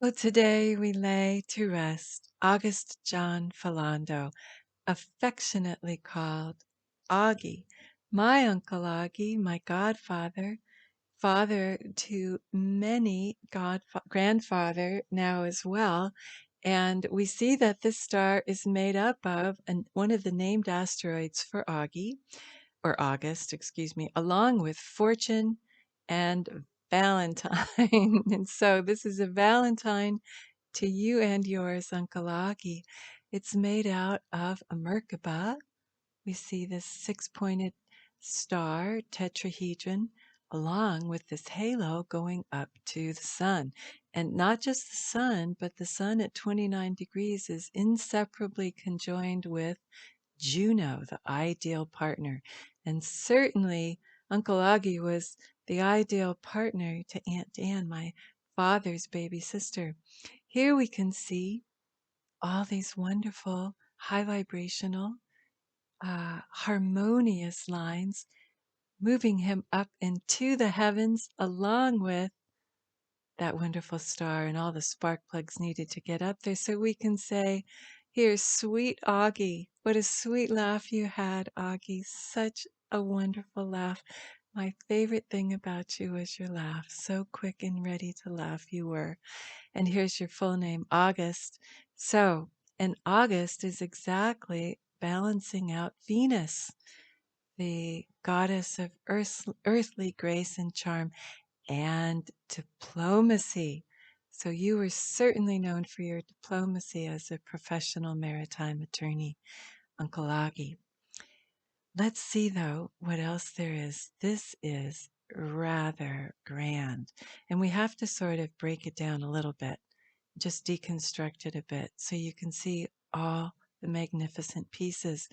Well, today we lay to rest August John Felando, affectionately called Augie, my Uncle Augie, my godfather, father to many grandfather now as well. And we see that this star is made up of one of the named asteroids for Augie, or August, excuse me, along with Fortune and Valentine. And so this is a Valentine to you and yours, Uncle Augie. It's made out of a Merkaba. We see this six-pointed star tetrahedron along with this halo going up to the sun. And not just the sun, but the sun at 29 degrees is inseparably conjoined with Juno, the ideal partner. And certainly Uncle Augie was the ideal partner to Aunt Dan, my father's baby sister. Here we can see all these wonderful high vibrational, harmonious lines moving him up into the heavens along with that wonderful star and all the spark plugs needed to get up there. So we can say, here, sweet Augie, what a sweet laugh you had, Augie. Such a wonderful laugh. My favorite thing about you was your laugh. So quick and ready to laugh you were. And here's your full name, August. So, and August is exactly balancing out Venus, the goddess of earthly grace and charm and diplomacy. So you were certainly known for your diplomacy as a professional maritime attorney, Uncle Augie. Let's see, though, what else there is. This is rather grand. And we have to sort of break it down a little bit, just deconstruct it a bit so you can see all the magnificent pieces.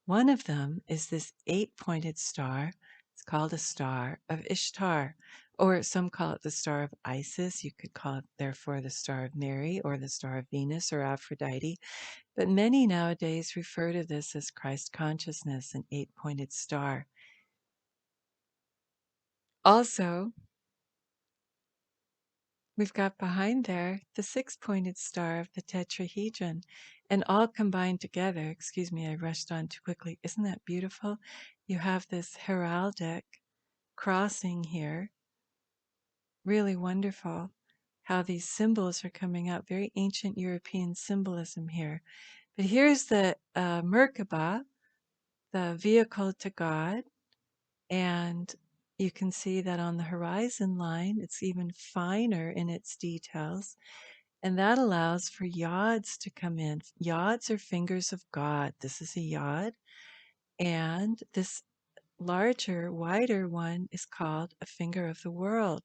One of them is this eight-pointed star. It's called a star of Ishtar, or some call it the star of Isis. You could call it, therefore, the star of Mary, or the star of Venus, or Aphrodite. But many nowadays refer to this as Christ consciousness, an eight-pointed star. Also, we've got behind there the six-pointed star of the tetrahedron, and all combined together. Excuse me, I rushed on too quickly. Isn't that beautiful? You have this heraldic crossing here. Really wonderful how these symbols are coming out. Very ancient European symbolism here. But here's the Merkaba, the vehicle to God, and you can see that on the horizon line, it's even finer in its details. And that allows for yods to come in. Yods are fingers of God. This is a yod. And this larger, wider one is called a finger of the world.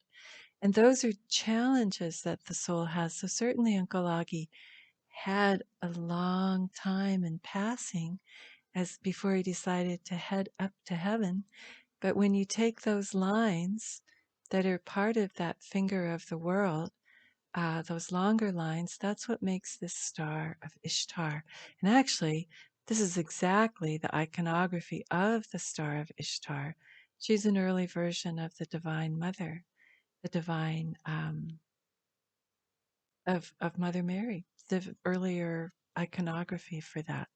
And those are challenges that the soul has. So certainly Uncle Augie had a long time in passing as before he decided to head up to heaven. But when you take those lines that are part of that finger of the world, those longer lines, that's what makes this star of Ishtar. And actually, this is exactly the iconography of the star of Ishtar. She's an early version of the Divine Mother, the divine of Mother Mary, the earlier iconography for that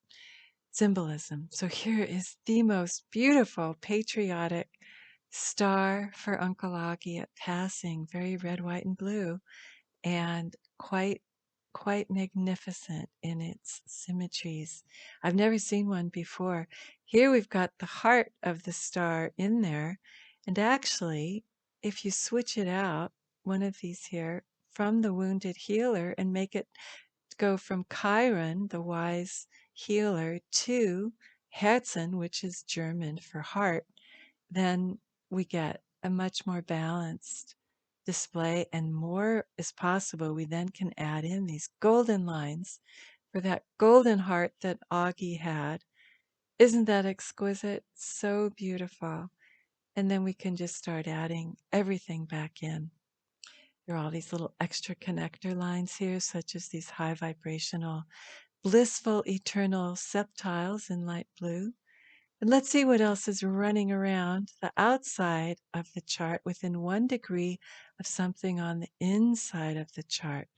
symbolism. So here is the most beautiful patriotic star for Uncle Augie at passing, very red, white, and blue, and quite magnificent in its symmetries. I've never seen one before. Here we've got the heart of the star in there, and actually, if you switch it out, one of these here, from the wounded healer and make it go from Chiron, the wise healer, to Herzen, which is German for heart, then we get a much more balanced display, and more is possible. We then can add in these golden lines for that golden heart that Augie had. Isn't that exquisite? So beautiful. And then we can just start adding everything back in. There are all these little extra connector lines here, such as these high vibrational, blissful, eternal septiles in light blue. And let's see what else is running around the outside of the chart within 1 degree of something on the inside of the chart.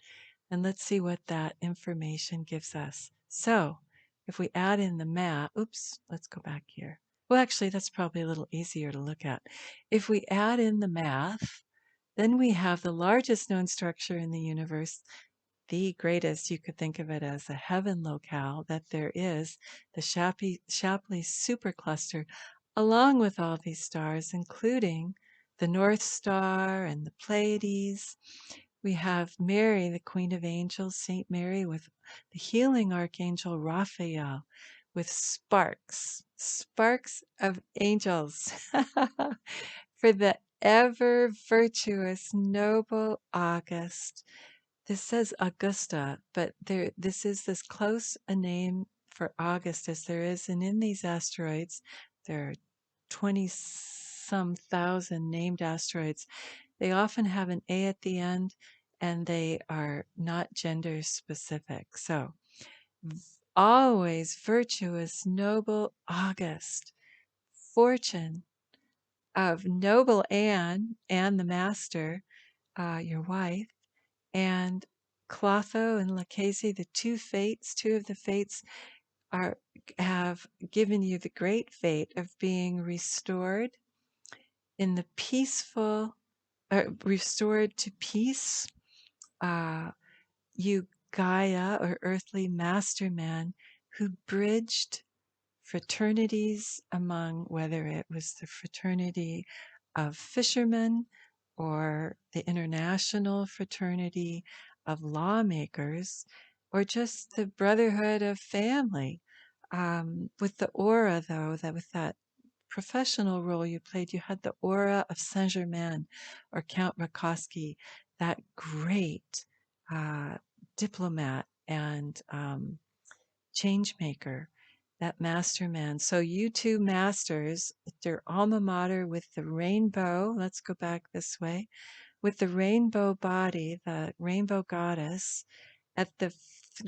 And let's see what that information gives us. So if we add in the math, oops, let's go back here. Well, actually, that's probably a little easier to look at. If we add in the math, then we have the largest known structure in the universe, the greatest. You could think of it as a heaven locale that there is, the Shapley supercluster, along with all these stars, including the North Star and the Pleiades. We have Mary, the Queen of Angels, Saint Mary, with the healing archangel Raphael, with sparks of angels, for the ever virtuous, noble August. This says Augusta, but this is as close a name for August as there is. And in these asteroids, there are 20 some thousand named asteroids. They often have an A at the end, and they are not gender specific. So, always virtuous, noble August, fortune of noble Anne the Master, your wife, and Clotho and Lachesis, the two of the fates, are have given you the great fate of being restored in the peaceful, restored to peace. Uh, you Gaia, or earthly master man, who bridged fraternities among, whether it was the fraternity of fishermen or the international fraternity of lawmakers, or just the brotherhood of family. With the aura, though, that with that professional role you played, you had the aura of Saint Germain or Count Rakoski, that great uh, diplomat and change maker, that master man. So you two masters, their alma mater with the rainbow, let's go back this way, with the rainbow body, the rainbow goddess, at the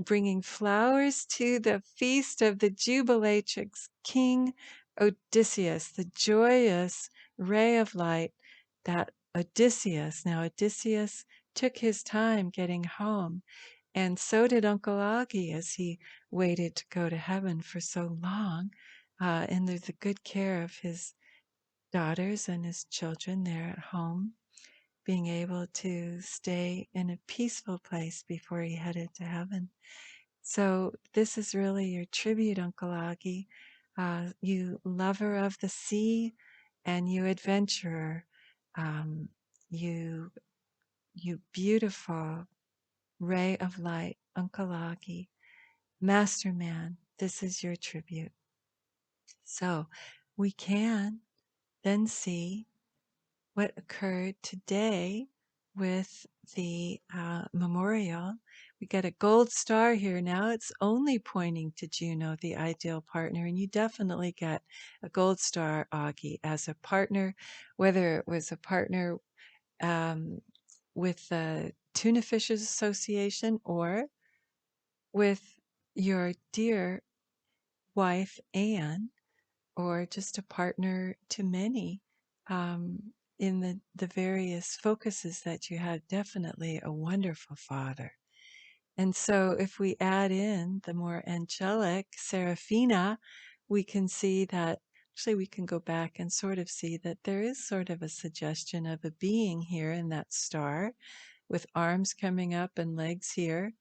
bringing flowers to the feast of the jubilatrix King Odysseus, the joyous ray of light that Odysseus, now Odysseus took his time getting home, and so did Uncle Augie as he waited to go to heaven for so long, and there's the good care of his daughters and his children there at home, being able to stay in a peaceful place before he headed to heaven. So this is really your tribute, Uncle Augie, you lover of the sea and you adventurer, um, you you beautiful ray of light, Uncle Augie, master man. This is your tribute. So we can then see what occurred today with the memorial. We get a gold star here. Now it's only pointing to Juno, the ideal partner, and you definitely get a gold star, Augie, as a partner, whether it was a partner um, with the Tuna Fishers Association or with your dear wife, Anne, or just a partner to many, in the various focuses that you had. Definitely a wonderful father. And so if we add in the more angelic Seraphina, we can see that actually we can go back and sort of see that there is sort of a suggestion of a being here in that star with arms coming up and legs here.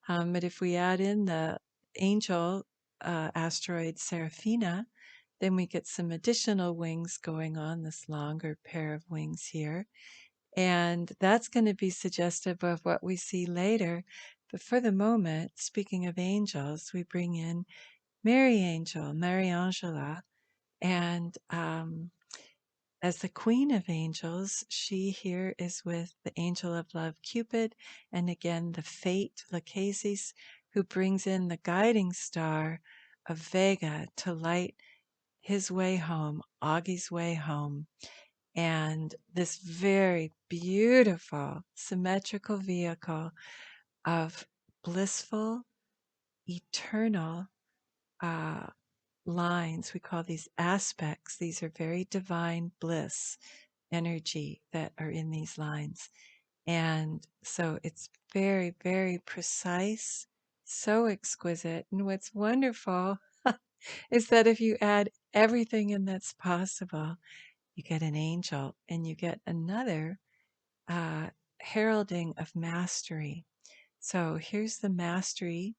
But if we add in the angel asteroid Seraphina, then we get some additional wings going on, this longer pair of wings here. And that's going to be suggestive of what we see later. But for the moment, speaking of angels, we bring in Mary Angel, Mary Angela. And as the Queen of Angels, she here is with the Angel of Love, Cupid, and again the Fate, Lachesis, who brings in the guiding star of Vega to light his way home, Augie's way home, and this very beautiful symmetrical vehicle of blissful, eternal uh, lines. We call these aspects. These are very divine bliss energy that are in these lines. And so it's very, very precise, so exquisite. And what's wonderful is that if you add everything in that's possible, you get an angel and you get another uh, heralding of mastery. So here's the mastery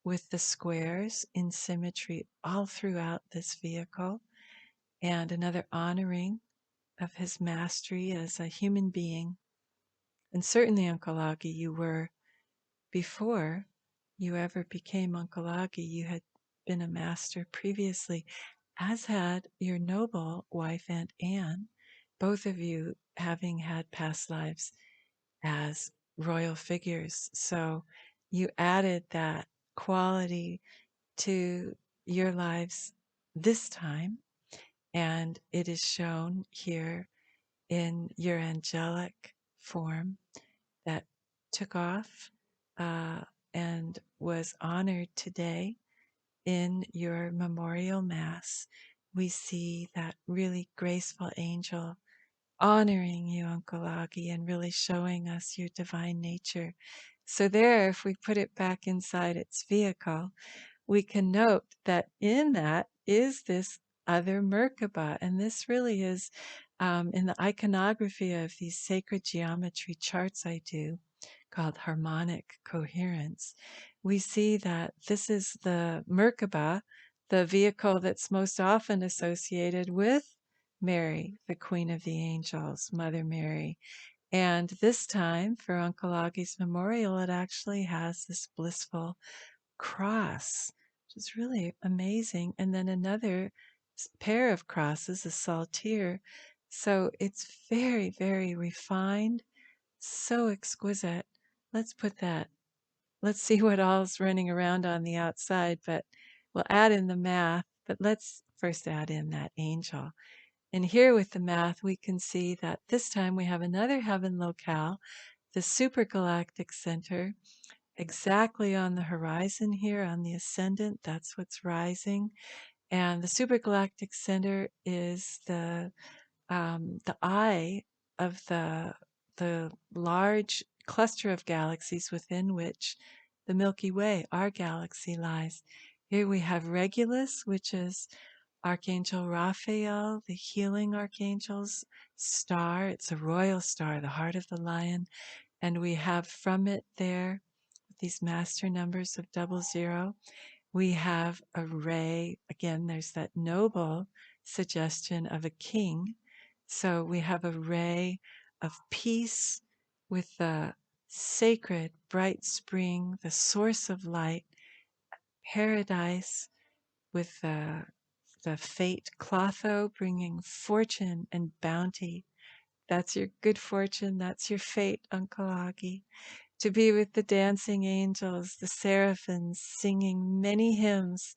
with the squares in symmetry all throughout this vehicle, and another honoring of his mastery as a human being. And certainly, Uncle Augie, you were, before you ever became Uncle Augie, you had been a master previously, as had your noble wife, Aunt Anne, both of you having had past lives as royal figures. So you added that quality to your lives this time, and it is shown here in your angelic form that took off uh, and was honored today in your memorial mass. We see that really graceful angel honoring you, Uncle Augie, and really showing us your divine nature. So, there, if we put it back inside its vehicle, we can note that in that is this other Merkaba. And this really is in the iconography of these sacred geometry charts I do called harmonic coherence. We see that this is the Merkaba, the vehicle that's most often associated with Mary, the Queen of the Angels, Mother Mary. And this time, for Uncle Augie's memorial, it actually has this blissful cross, which is really amazing. And then another pair of crosses, a saltire. So it's very, very refined, so exquisite. Let's put that. Let's see what all's running around on the outside, but we'll add in the math. But let's first add in that angel. And here with the math, we can see that this time we have another heaven locale, the supergalactic center, exactly on the horizon here on the ascendant. That's what's rising. And the supergalactic center is the eye of the large cluster of galaxies within which the Milky Way, our galaxy, lies. Here we have Regulus, which is Archangel Raphael, the healing archangel's star. It's a royal star, the heart of the lion. And we have from it there, these master numbers of 00, we have a ray. Again, there's that noble suggestion of a king. So we have a ray of peace with the sacred bright spring, the source of light, paradise with the fate clotho bringing fortune and bounty. That's your good fortune. That's your fate, Uncle Augie. To be with the dancing angels, the seraphims, singing many hymns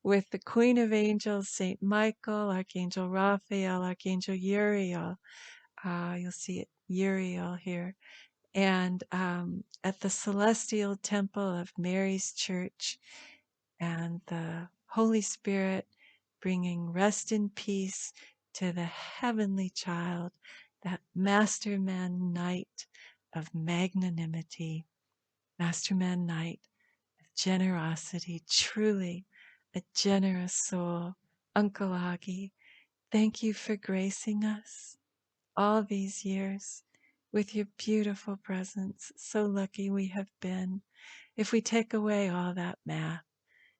with the Queen of Angels, Saint Michael, Archangel Raphael, Archangel Uriel. You'll see it, Uriel here. And at the celestial temple of Mary's Church, and the Holy Spirit bringing rest and peace to the heavenly child, that masterman knight of magnanimity, masterman knight of generosity, truly a generous soul. Uncle Augie, thank you for gracing us all these years with your beautiful presence. So lucky we have been. If we take away all that math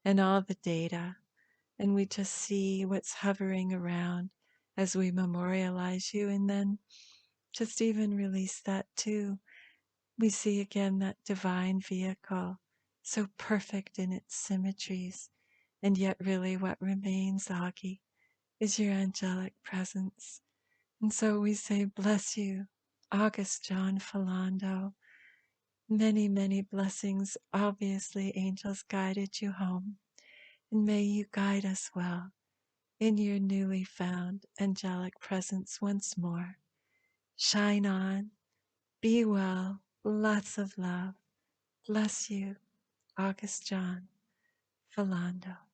and all the data, and we just see what's hovering around as we memorialize you, and then just even release that too. We see again that divine vehicle, so perfect in its symmetries, and yet really what remains, Augie, is your angelic presence. And so we say, bless you, August John Felando. Many, many blessings. Obviously, angels guided you home, and may you guide us well in your newly found angelic presence once more. Shine on, be well, lots of love. Bless you, August John Felando.